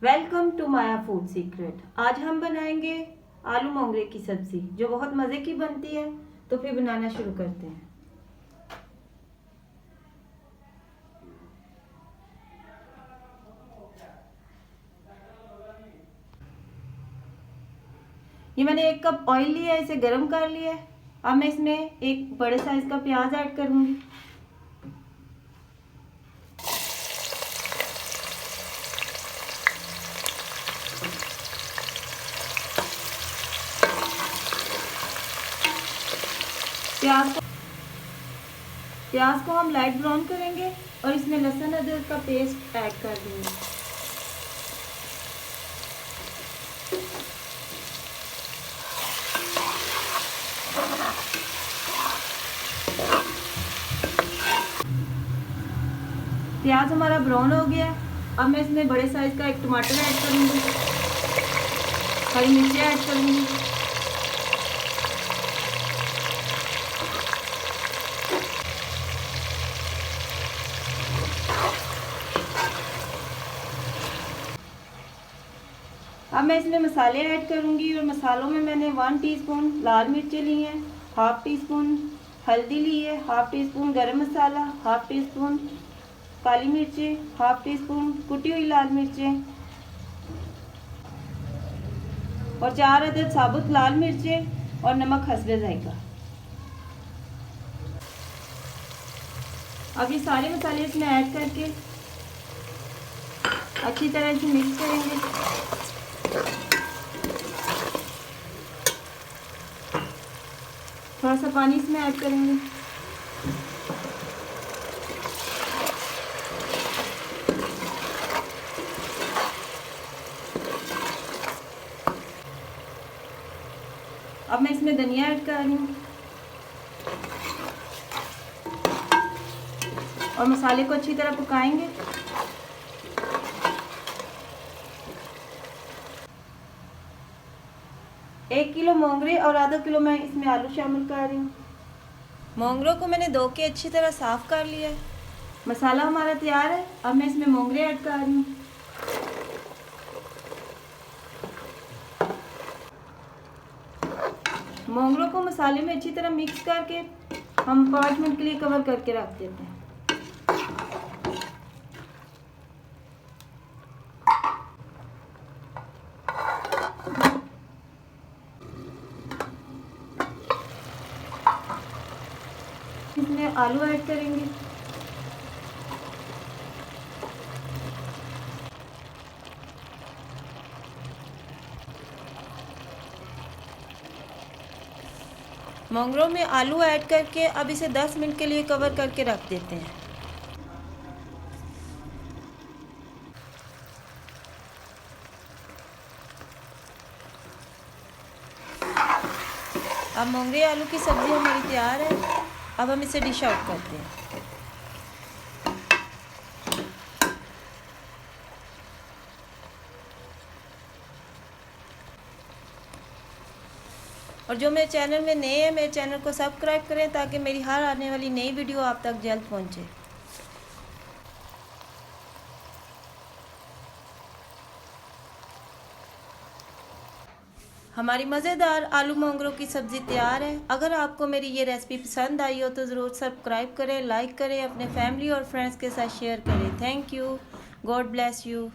Welcome to Maya food secret. आज हम बनाएंगे आलू मोंगरे की सब्जी जो बहुत मज़े की बनती है। तो फिर बनाना शुरू करते हैं। ये मैंने 1 कप ऑयल लिया है, इसे गर्म कर लिया है। अब मैं इसमें एक बड़े साइज का प्याज ऐड करूंगी। प्याज को हम लाइट ब्राउन करेंगे और इसमें लहसुन अदरक का पेस्ट ऐड कर देंगे। प्याज हमारा ब्राउन हो गया। अब मैं इसमें बड़े साइज का एक टमाटर ऐड करूंगी, हरी मिर्ची ऐड करूंगी, अब मैं इसमें मसाले ऐड करूंगी और मसालों में मैंने 1 टीस्पून लाल मिर्चें ली हैं, हाफ टी स्पून हल्दी ली है, हाफ टी स्पून गरम मसाला, हाफ टी स्पून काली मिर्चें, हाफ टी स्पून कुटी हुई लाल मिर्चें और 4 अदद साबुत लाल मिर्चें और नमक हस्बे जायका। अब ये सारे मसाले इसमें ऐड करके अच्छी तरह से मिक्स करेंगे। थोड़ा सा पानी इसमें ऐड करेंगे। अब मैं इसमें धनिया ऐड कर रही हूँ और मसाले को अच्छी तरह पकाएंगे। एक किलो मोंगरे और आधा किलो मैं इसमें आलू शामिल कर रही हूँ। मोंगरों को मैंने धो के अच्छी तरह साफ कर लिया है। मसाला हमारा तैयार है। अब मैं इसमें मोंगरे ऐड कर रही हूँ। मोंगरों को मसाले में अच्छी तरह मिक्स करके हम 5 मिनट के लिए कवर करके रख देते हैं। इसमें आलू ऐड करेंगे। मोंगरों में आलू ऐड करके अब इसे 10 मिनट के लिए कवर करके रख देते हैं। अब मोंगरे आलू की सब्ज़ी हमारी तैयार है। अब हम इसे डिश आउट करते हैं। और जो मेरे चैनल में नए हैं, मेरे चैनल को सब्सक्राइब करें ताकि मेरी हर आने वाली नई वीडियो आप तक जल्द पहुंचे। हमारी मज़ेदार आलू मोंगरों की सब्ज़ी तैयार है। अगर आपको मेरी ये रेसिपी पसंद आई हो तो ज़रूर सब्सक्राइब करें, लाइक करें, अपने फैमिली और फ्रेंड्स के साथ शेयर करें। Thank you. God bless you.